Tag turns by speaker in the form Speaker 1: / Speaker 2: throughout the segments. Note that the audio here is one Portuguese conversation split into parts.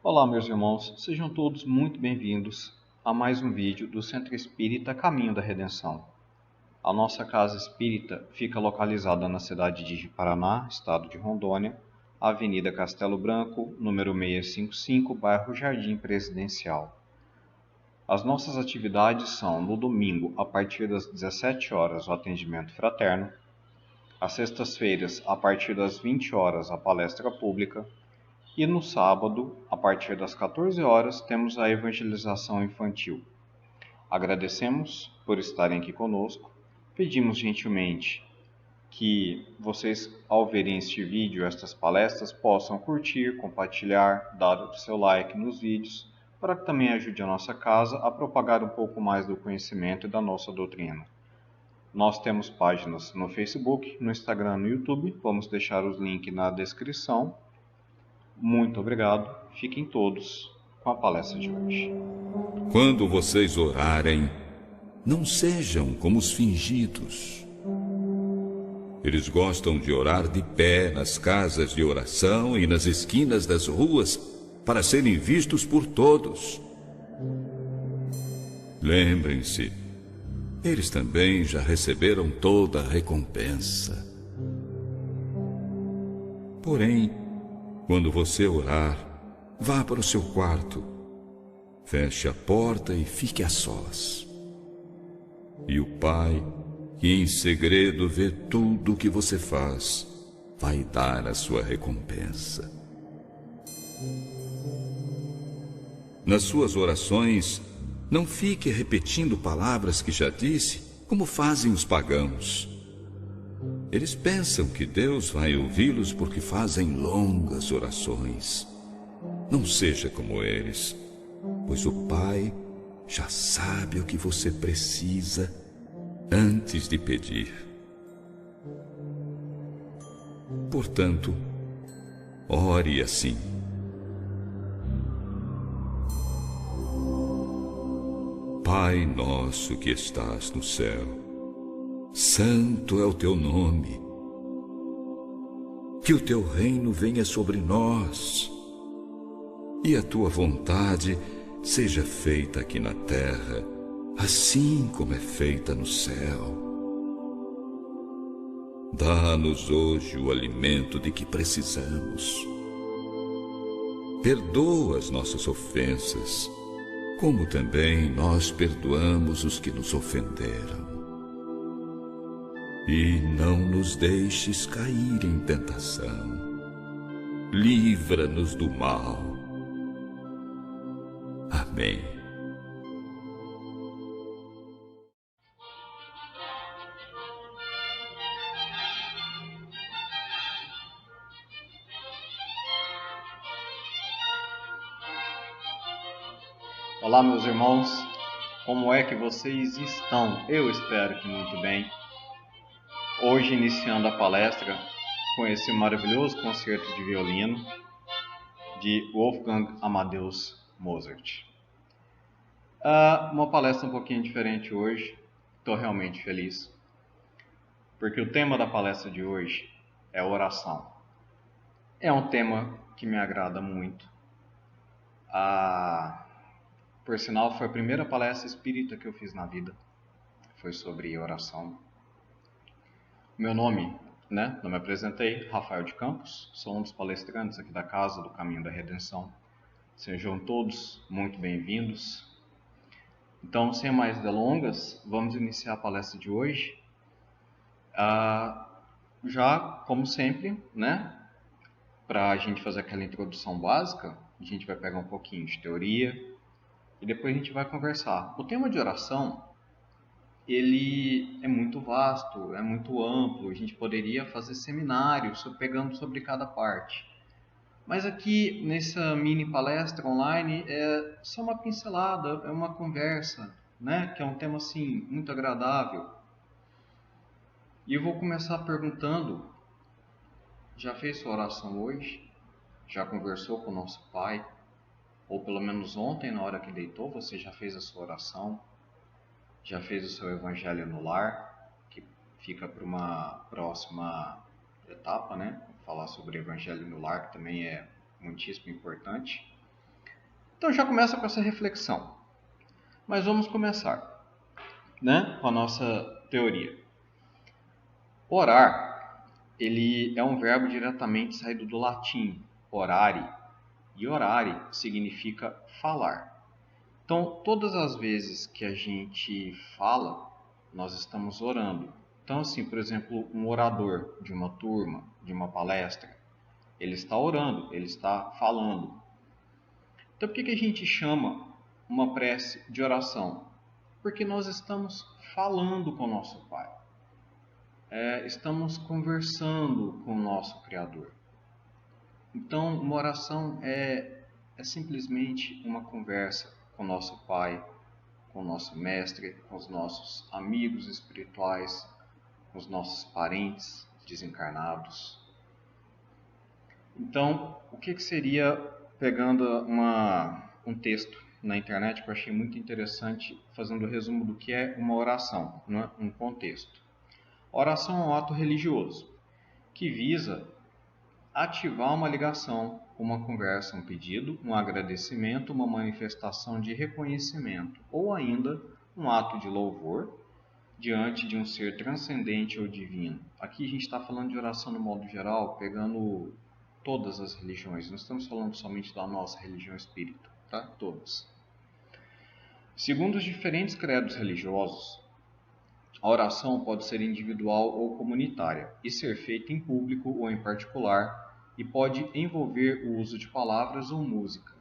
Speaker 1: Olá, meus irmãos, sejam todos muito bem-vindos a mais um vídeo do Centro Espírita Caminho da Redenção. A nossa casa espírita fica localizada na cidade de Paraná, estado de Rondônia, Avenida Castelo Branco, número 655, bairro Jardim Presidencial. As nossas atividades são, no domingo, a partir das 17 horas, o atendimento fraterno, às sextas-feiras, a partir das 20 horas, a palestra pública, e no sábado, a partir das 14 horas, temos a evangelização infantil. Agradecemos por estarem aqui conosco. Pedimos gentilmente que vocês, ao verem este vídeo, estas palestras, possam curtir, compartilhar, dar o seu like nos vídeos, para que também ajude a nossa casa a propagar um pouco mais do conhecimento e da nossa doutrina. Nós temos páginas no Facebook, no Instagram, no YouTube. Vamos deixar os links na descrição. Muito obrigado. Fiquem todos com a palestra de hoje.
Speaker 2: Quando vocês orarem, não sejam como os fingidos. Eles gostam de orar de pé nas casas de oração e nas esquinas das ruas para serem vistos por todos. Lembrem-se, eles também já receberam toda a recompensa. Porém, quando você orar, vá para o seu quarto, feche a porta e fique a sós. E o Pai, que em segredo vê tudo o que você faz, vai dar a sua recompensa. Nas suas orações, não fique repetindo palavras que já disse, como fazem os pagãos. Eles pensam que Deus vai ouvi-los porque fazem longas orações. Não seja como eles, pois o Pai já sabe o que você precisa antes de pedir. Portanto, ore assim. Pai nosso que estás no céu, santo é o teu nome. Que o teu reino venha sobre nós e a tua vontade seja feita aqui na terra, assim como é feita no céu. Dá-nos hoje o alimento de que precisamos. Perdoa as nossas ofensas, como também nós perdoamos os que nos ofenderam. E não nos deixes cair em tentação. Livra-nos do mal. Amém.
Speaker 1: Olá, meus irmãos. Como é que vocês estão? Eu espero que muito bem. Hoje, iniciando a palestra com esse maravilhoso concerto de violino de Wolfgang Amadeus Mozart. Uma palestra um pouquinho diferente hoje. Estou realmente feliz, porque o tema da palestra de hoje é oração. É um tema que me agrada muito. Por sinal, foi a primeira palestra espírita que eu fiz na vida. Foi sobre oração. Meu nome, não me apresentei, Rafael de Campos. Sou um dos palestrantes aqui da Casa do Caminho da Redenção. Sejam todos muito bem-vindos. Então, sem mais delongas, vamos iniciar a palestra de hoje. Já, como sempre, para a gente fazer aquela introdução básica, a gente vai pegar um pouquinho de teoria e depois a gente vai conversar. O tema de oração, ele é muito vasto, é muito amplo. A gente poderia fazer seminários pegando sobre cada parte. Mas aqui, nessa mini palestra online, é só uma pincelada, é uma conversa, que é um tema assim, muito agradável. E eu vou começar perguntando: já fez sua oração hoje? Já conversou com o nosso Pai? Ou pelo menos ontem, na hora que deitou, você já fez a sua oração? Já fez o seu evangelho no lar? Que fica para uma próxima etapa, Falar sobre o evangelho no lar, que também é muitíssimo importante. Então já começa com essa reflexão. Mas vamos começar, né, com a nossa teoria. Orar, ele é um verbo diretamente saído do latim, orare, e orare significa falar. Então, todas as vezes que a gente fala, nós estamos orando. Então, assim, por exemplo, um orador de uma turma, de uma palestra, ele está orando, ele está falando. Então, por que a gente chama uma prece de oração? Porque nós estamos falando com o nosso Pai. Estamos conversando com o nosso Criador. Então, uma oração é simplesmente uma conversa com o nosso Pai, com o nosso Mestre, com os nossos amigos espirituais, com os nossos parentes desencarnados. Então, o que seria, pegando um texto na internet que eu achei muito interessante, fazendo o resumo do que é uma oração, né? Um contexto. Oração é um ato religioso que visa ativar uma ligação, uma conversa, um pedido, um agradecimento, uma manifestação de reconhecimento ou ainda um ato de louvor diante de um ser transcendente ou divino. Aqui a gente está falando de oração no modo geral, pegando todas as religiões. Não estamos falando somente da nossa religião espírita, tá? Todas. Segundo os diferentes credos religiosos, a oração pode ser individual ou comunitária e ser feita em público ou em particular e pode envolver o uso de palavras ou música.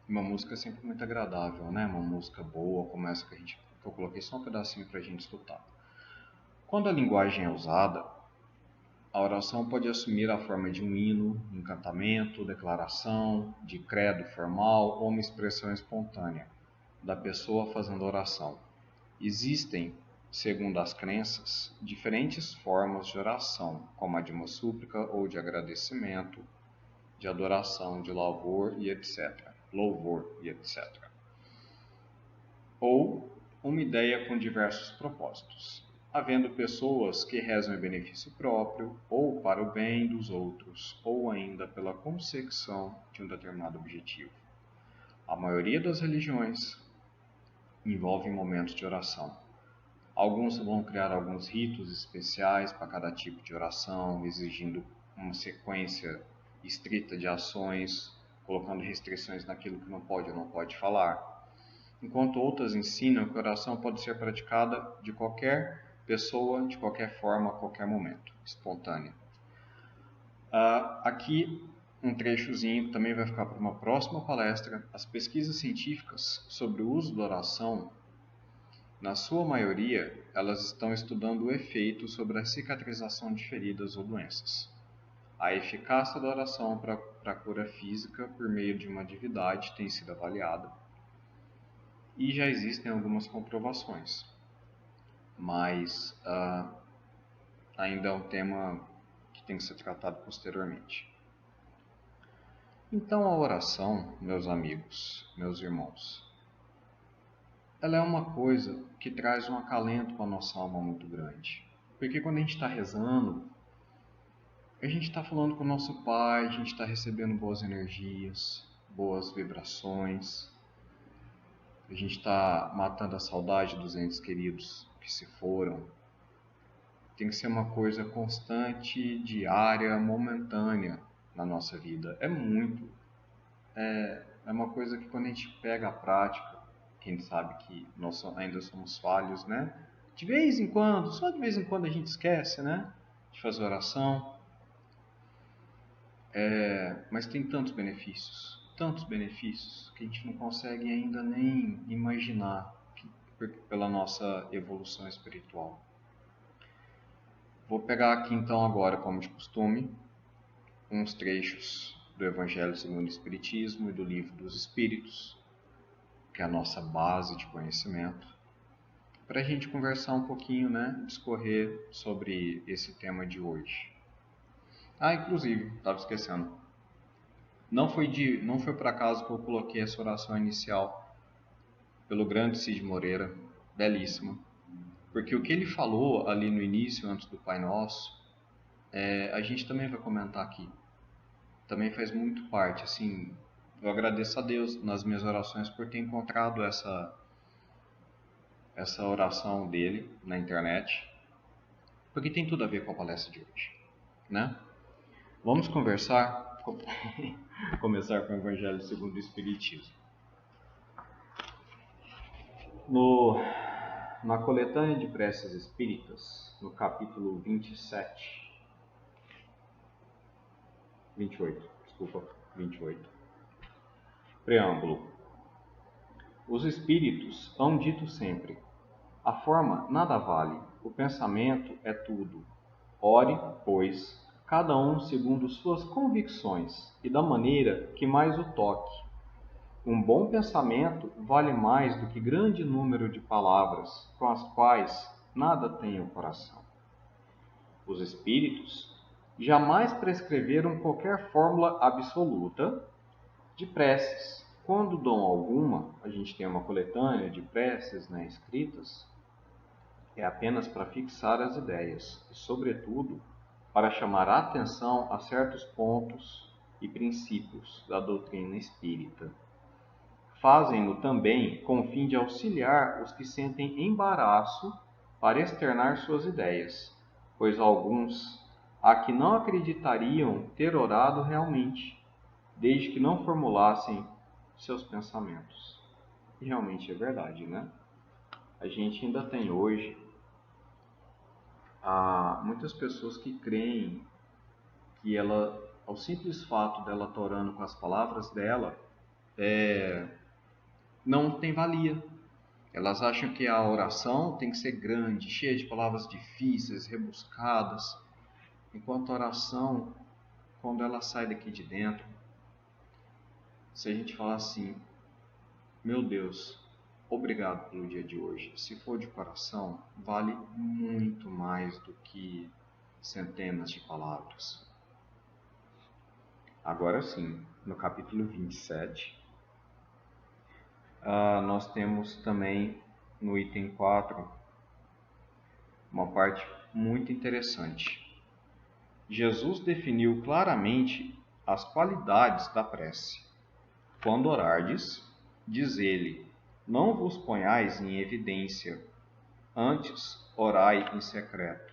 Speaker 1: Uma música é sempre muito agradável, né? Uma música boa, como essa que eu coloquei só um pedacinho para a gente escutar. Quando a linguagem é usada, a oração pode assumir a forma de um hino, encantamento, declaração, de credo formal ou uma expressão espontânea da pessoa fazendo a oração. Existem, segundo as crenças, diferentes formas de oração, como a de uma súplica ou de agradecimento, de adoração, de louvor e etc. Ou uma ideia com diversos propósitos, havendo pessoas que rezam em benefício próprio, ou para o bem dos outros, ou ainda pela consecução de um determinado objetivo. A maioria das religiões envolve momentos de oração. Alguns vão criar alguns ritos especiais para cada tipo de oração, exigindo uma sequência estrita de ações, colocando restrições naquilo que não pode ou não pode falar. Enquanto outras ensinam que a oração pode ser praticada de qualquer pessoa, de qualquer forma, a qualquer momento, espontânea. Aqui um trechozinho que também vai ficar para uma próxima palestra. As pesquisas científicas sobre o uso da oração, na sua maioria, elas estão estudando o efeito sobre a cicatrização de feridas ou doenças. A eficácia da oração para a cura física por meio de uma divindade tem sido avaliada. E já existem algumas comprovações, mas ainda é um tema que tem que ser tratado posteriormente. Então a oração, meus amigos, meus irmãos, ela é uma coisa que traz um acalento para a nossa alma muito grande. Porque quando a gente está rezando, a gente está falando com o nosso Pai, a gente está recebendo boas energias, boas vibrações. A gente está matando a saudade dos entes queridos que se foram. Tem que ser uma coisa constante, diária, momentânea na nossa vida. É uma coisa que quando a gente pega a prática, que a gente sabe que nós ainda somos falhos, né? De vez em quando, só de vez em quando a gente esquece, né? De fazer oração. Mas tem tantos benefícios, que a gente não consegue ainda nem imaginar pela nossa evolução espiritual. Vou pegar aqui então agora, como de costume, uns trechos do Evangelho segundo o Espiritismo e do Livro dos Espíritos, que é a nossa base de conhecimento, para a gente conversar um pouquinho, né, discorrer sobre esse tema de hoje. Inclusive, estava esquecendo, não foi por acaso que eu coloquei essa oração inicial pelo grande Cid Moreira, belíssima, porque o que ele falou ali no início, antes do Pai Nosso, a gente também vai comentar aqui. Também faz muito parte, assim, Eu agradeço a Deus nas minhas orações por ter encontrado essa oração dele na internet, porque tem tudo a ver com a palestra de hoje, né? Vamos começar com o Evangelho segundo o Espiritismo. Na coletânea de preces espíritas, no capítulo 28. Preâmbulo. Os espíritos hão dito sempre: a forma nada vale, o pensamento é tudo. Ore, pois, cada um segundo suas convicções e da maneira que mais o toque. Um bom pensamento vale mais do que grande número de palavras com as quais nada tem o coração. Os espíritos jamais prescreveram qualquer fórmula absoluta de preces. Quando dão alguma, a gente tem uma coletânea de preces, né, escritas, é apenas para fixar as ideias e, sobretudo, para chamar a atenção a certos pontos e princípios da doutrina espírita. Fazem-no também com o fim de auxiliar os que sentem embaraço para externar suas ideias, pois alguns há que não acreditariam ter orado realmente, desde que não formulassem seus pensamentos. E realmente é verdade, né? A gente ainda tem hoje muitas pessoas que creem que ela, ao simples fato dela estar orando com as palavras dela, não tem valia. Elas acham que a oração tem que ser grande, cheia de palavras difíceis, rebuscadas, enquanto a oração, quando ela sai daqui de dentro, se a gente falar assim: meu Deus, obrigado pelo dia de hoje, se for de coração, vale muito mais do que centenas de palavras. Agora sim, no capítulo 27, nós temos também no item 4 uma parte muito interessante. Jesus definiu claramente as qualidades da prece. Quando orardes, diz ele, não vos ponhais em evidência, antes orai em secreto.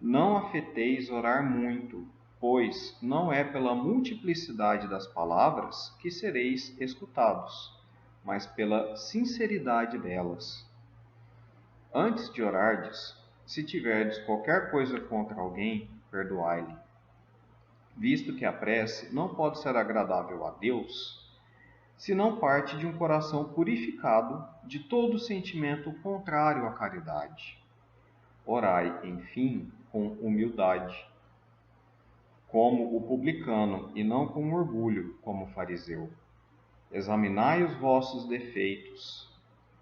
Speaker 1: Não afeteis orar muito, pois não é pela multiplicidade das palavras que sereis escutados, mas pela sinceridade delas. Antes de orardes, se tiverdes qualquer coisa contra alguém, perdoai-lhe. Visto que a prece não pode ser agradável a Deus, se não parte de um coração purificado de todo sentimento contrário à caridade. Orai, enfim, com humildade, como o publicano, e não com orgulho, como o fariseu. Examinai os vossos defeitos,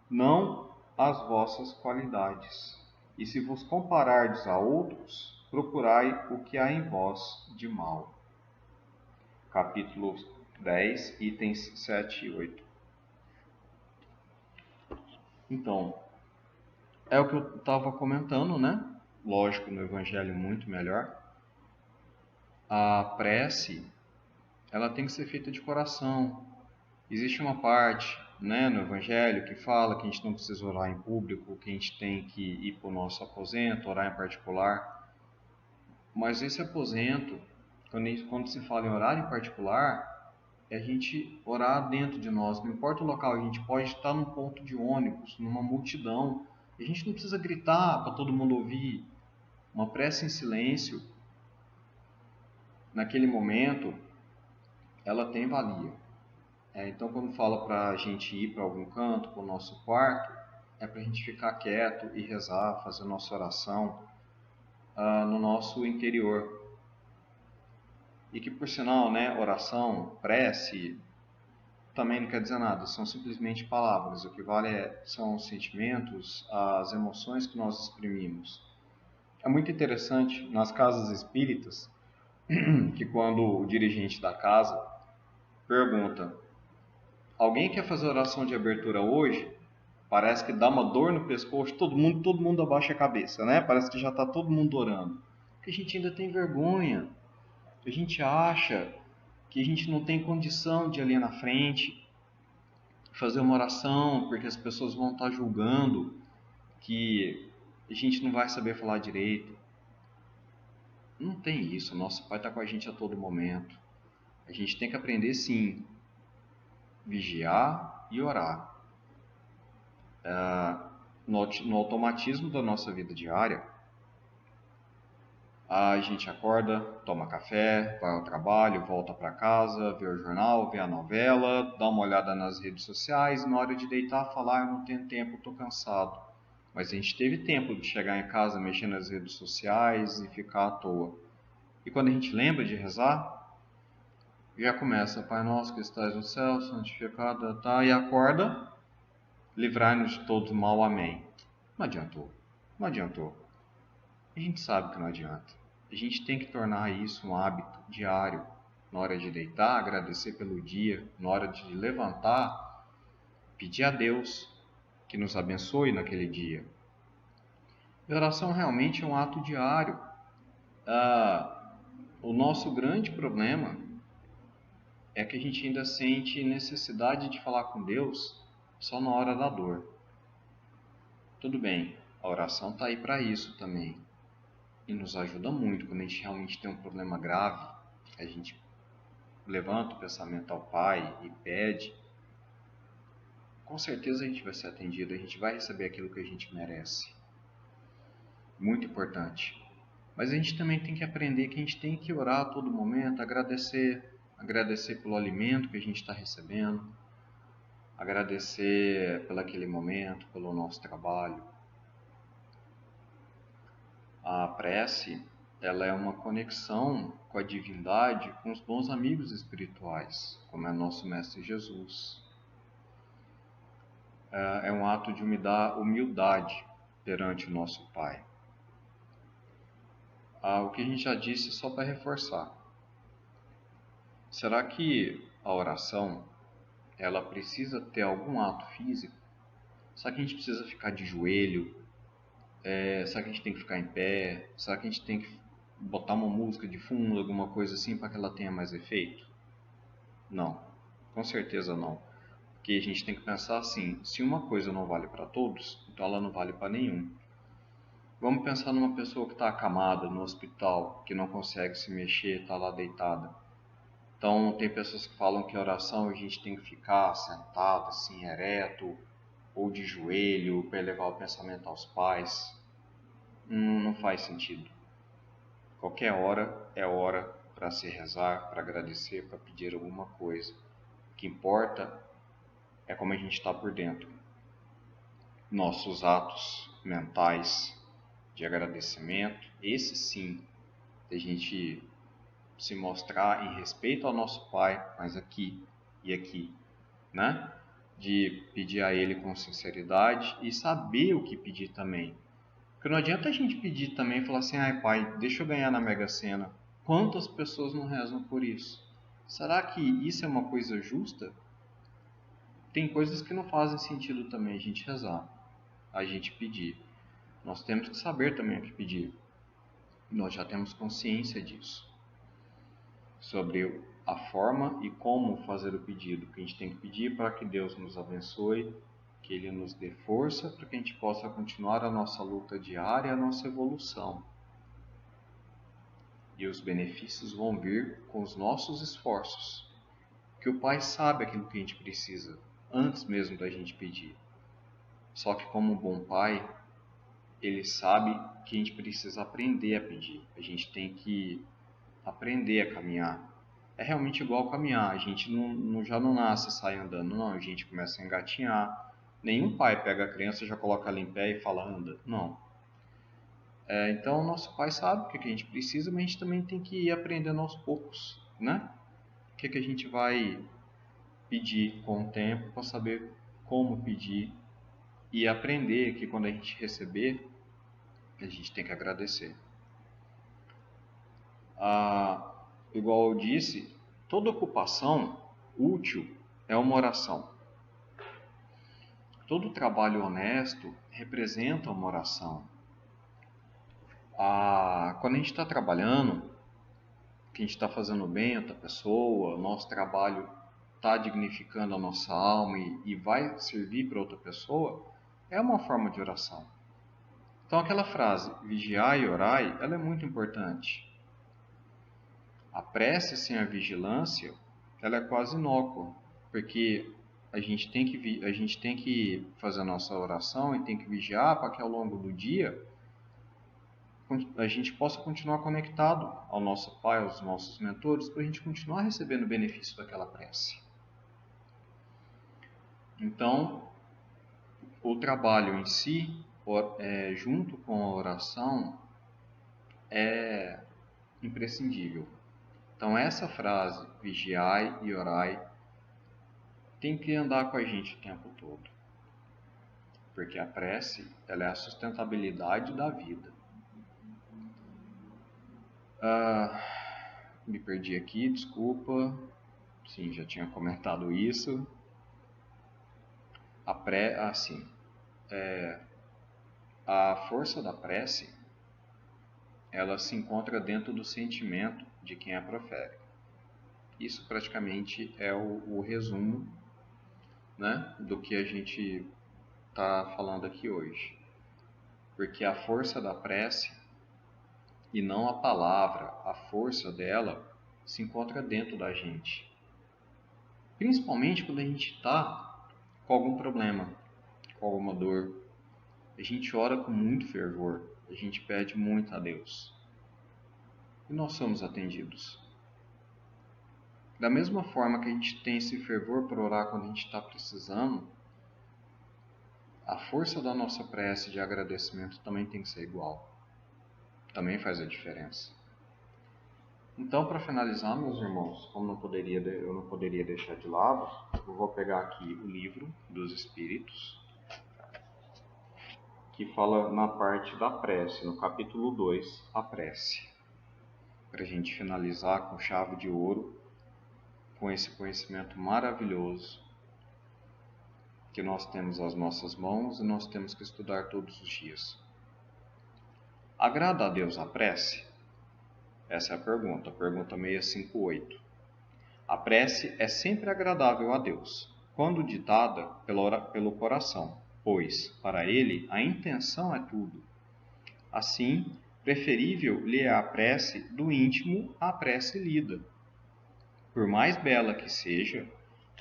Speaker 1: não as vossas qualidades. E se vos comparardes a outros, procurai o que há em vós de mal. Capítulo 10, itens 7 e 8. Então, é o que eu estava comentando, né? Lógico, no Evangelho muito melhor. A prece, ela tem que ser feita de coração. Existe uma parte, né, no Evangelho que fala que a gente não precisa orar em público, que a gente tem que ir para o nosso aposento, orar em particular. Mas esse aposento, quando se fala em orar em particular, é a gente orar dentro de nós. Não importa o local, a gente pode estar num ponto de ônibus, numa multidão. A gente não precisa gritar para todo mundo ouvir. Uma prece em silêncio, naquele momento, ela tem valia. Então, quando fala para a gente ir para algum canto, para o nosso quarto, é para a gente ficar quieto e rezar, fazer nossa oração no nosso interior. E que, por sinal, né, oração, prece, também não quer dizer nada, são simplesmente palavras. O que vale são os sentimentos, as emoções que nós exprimimos. É muito interessante nas casas espíritas que quando o dirigente da casa pergunta: alguém quer fazer oração de abertura hoje? Parece que dá uma dor no pescoço, todo mundo abaixa a cabeça, né? Parece que já está todo mundo orando. Porque a gente ainda tem vergonha. A gente acha que a gente não tem condição de ir ali na frente fazer uma oração, porque as pessoas vão estar julgando, que a gente não vai saber falar direito. Não tem isso, nosso Pai está com a gente a todo momento. A gente tem que aprender, sim, vigiar e orar. No automatismo da nossa vida diária, a gente acorda, toma café, vai ao trabalho, volta para casa, vê o jornal, vê a novela, dá uma olhada nas redes sociais, na hora de deitar, falar, eu não tenho tempo, estou cansado. Mas a gente teve tempo de chegar em casa, mexer nas redes sociais e ficar à toa. E quando a gente lembra de rezar, já começa, Pai nosso que estás no céu, santificado, e acorda, livrai-nos de todo mal, amém. Não adiantou, não adiantou. A gente sabe que não adianta. A gente tem que tornar isso um hábito diário. Na hora de deitar, agradecer pelo dia. Na hora de levantar, pedir a Deus que nos abençoe naquele dia. E a oração realmente é um ato diário. O nosso grande problema é que a gente ainda sente necessidade de falar com Deus só na hora da dor. Tudo bem, a oração está aí para isso também. E nos ajuda muito quando a gente realmente tem um problema grave. A gente levanta o pensamento ao Pai e pede. Com certeza a gente vai ser atendido, a gente vai receber aquilo que a gente merece. Muito importante. Mas a gente também tem que aprender que a gente tem que orar a todo momento, agradecer pelo alimento que a gente está recebendo, agradecer pelo aquele momento, pelo nosso trabalho. A prece, ela é uma conexão com a divindade, com os bons amigos espirituais, como é nosso Mestre Jesus. É um ato de humildade perante o nosso Pai. O que a gente já disse, só para reforçar. Será que a oração, ela precisa ter algum ato físico? Será que a gente precisa ficar de joelho? Será que a gente tem que ficar em pé? Será que a gente tem que botar uma música de fundo, alguma coisa assim, para que ela tenha mais efeito? Não, com certeza não. Porque a gente tem que pensar assim, se uma coisa não vale para todos, então ela não vale para nenhum. Vamos pensar numa pessoa que está acamada no hospital, que não consegue se mexer, está lá deitada. Então, tem pessoas que falam que a oração a gente tem que ficar sentado, assim, ereto, ou de joelho, para elevar o pensamento aos pais. Não faz sentido. Qualquer hora é hora para se rezar, para agradecer, para pedir alguma coisa. O que importa é como a gente está por dentro. Nossos atos mentais de agradecimento, esse sim, de a gente se mostrar em respeito ao nosso Pai, mas aqui e aqui, né? De pedir a Ele com sinceridade e saber o que pedir também. Porque não adianta a gente pedir também e falar assim, ai Pai, deixa eu ganhar na Mega Sena. Quantas pessoas não rezam por isso? Será que isso é uma coisa justa? Tem coisas que não fazem sentido também a gente rezar, a gente pedir. Nós temos que saber também o que pedir. Nós já temos consciência disso. Sobre a forma e como fazer o pedido. Que a gente tem que pedir para que Deus nos abençoe, que Ele nos dê força para que a gente possa continuar a nossa luta diária, a nossa evolução. E os benefícios vão vir com os nossos esforços. Que o Pai sabe aquilo que a gente precisa, antes mesmo da gente pedir. Só que como um bom Pai, Ele sabe que a gente precisa aprender a pedir. A gente tem que aprender a caminhar. É realmente igual caminhar. A gente já não nasce e sai andando, não. A gente começa a engatinhar. Nenhum pai pega a criança, já coloca ela em pé e fala, anda. Não. Então, o nosso Pai sabe o que a gente precisa, mas a gente também tem que ir aprendendo aos poucos, né? O que a gente vai pedir com o tempo para saber como pedir e aprender que quando a gente receber, a gente tem que agradecer. Igual eu disse, toda ocupação útil é uma oração. Todo trabalho honesto representa uma oração. Quando a gente está trabalhando, que a gente está fazendo bem a outra pessoa, o nosso trabalho está dignificando a nossa alma e vai servir para outra pessoa, é uma forma de oração. Então aquela frase, vigiai e orai, ela é muito importante. A prece sem a vigilância, ela é quase inócua, porque a gente tem que fazer a nossa oração e tem que vigiar para que ao longo do dia a gente possa continuar conectado ao nosso Pai, aos nossos mentores, para a gente continuar recebendo o benefício daquela prece. Então, o trabalho em si, junto com a oração, é imprescindível. Então, essa frase, vigiai e orai, tem que andar com a gente o tempo todo. Porque a prece, ela é a sustentabilidade da vida. Me perdi aqui, desculpa. Sim, já tinha comentado isso. A força da prece, ela se encontra dentro do sentimento de quem a profere. Isso praticamente é o resumo, né, do que a gente está falando aqui hoje. Porque a força da prece, e não a palavra, a força dela se encontra dentro da gente. Principalmente quando a gente está com algum problema, com alguma dor. A gente ora com muito fervor, a gente pede muito a Deus. E nós somos atendidos. Da mesma forma que a gente tem esse fervor para orar quando a gente está precisando, a força da nossa prece de agradecimento também tem que ser igual. Também faz a diferença. Então, para finalizar, meus irmãos, como eu não poderia deixar de lado, eu vou pegar aqui o livro dos Espíritos, que fala na parte da prece, no capítulo 2, a prece. Para a gente finalizar com chave de ouro, com esse conhecimento maravilhoso que nós temos às nossas mãos e nós temos que estudar todos os dias. Agrada a Deus a prece? Essa é a pergunta 658. A prece é sempre agradável a Deus, quando ditada pelo coração, pois, para ele, a intenção é tudo. Assim, preferível lhe é a prece do íntimo à prece lida. Por mais bela que seja,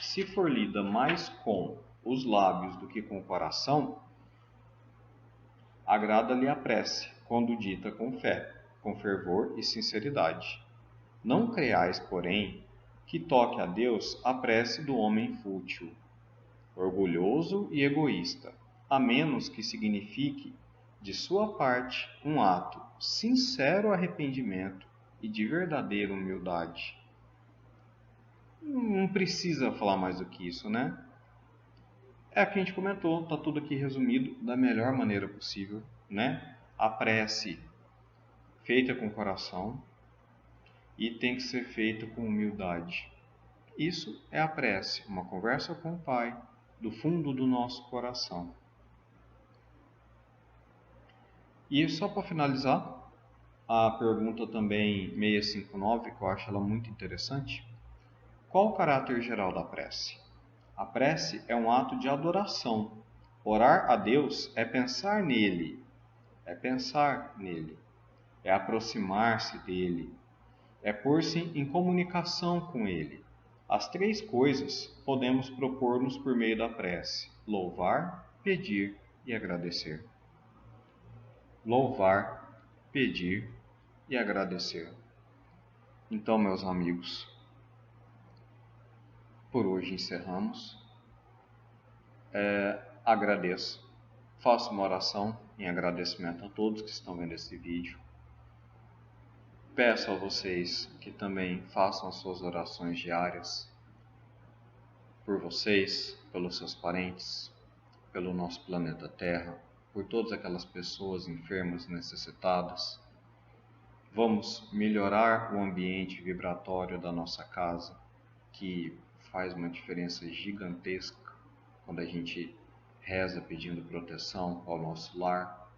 Speaker 1: se for lida mais com os lábios do que com o coração, agrada-lhe a prece, quando dita com fé, com fervor e sinceridade. Não creais, porém, que toque a Deus a prece do homem fútil, orgulhoso e egoísta, a menos que signifique, de sua parte, um ato sincero arrependimento e de verdadeira humildade. Não precisa falar mais do que isso, né? É o que a gente comentou, está tudo aqui resumido da melhor maneira possível, né? A prece feita com coração e tem que ser feita com humildade. Isso é a prece, uma conversa com o Pai, do fundo do nosso coração. E só para finalizar, a pergunta também 659, que eu acho ela muito interessante. Qual o caráter geral da prece? A prece é um ato de adoração. Orar a Deus é pensar nele, é aproximar-se dele, é pôr-se em comunicação com ele. As três coisas podemos propor-nos por meio da prece: louvar, pedir e agradecer. Louvar, pedir e agradecer. Então, meus amigos, por hoje encerramos. Agradeço. Faço uma oração em agradecimento a todos que estão vendo esse vídeo. Peço a vocês que também façam as suas orações diárias por vocês, pelos seus parentes, pelo nosso planeta Terra, por todas aquelas pessoas enfermas e necessitadas. Vamos melhorar o ambiente vibratório da nossa casa, que faz uma diferença gigantesca quando a gente reza pedindo proteção ao nosso lar.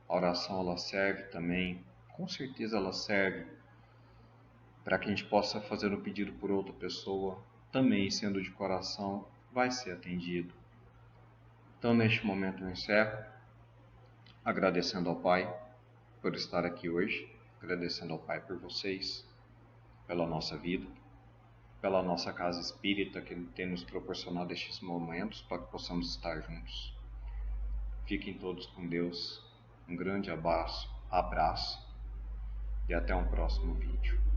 Speaker 1: A oração ela serve também, com certeza ela serve para que a gente possa fazer um pedido por outra pessoa, também sendo de coração, vai ser atendido. Então, neste momento eu encerro, agradecendo ao Pai por estar aqui hoje, agradecendo ao Pai por vocês, pela nossa vida, pela nossa casa espírita que tem nos proporcionado estes momentos para que possamos estar juntos. Fiquem todos com Deus, um grande abraço e até um próximo vídeo.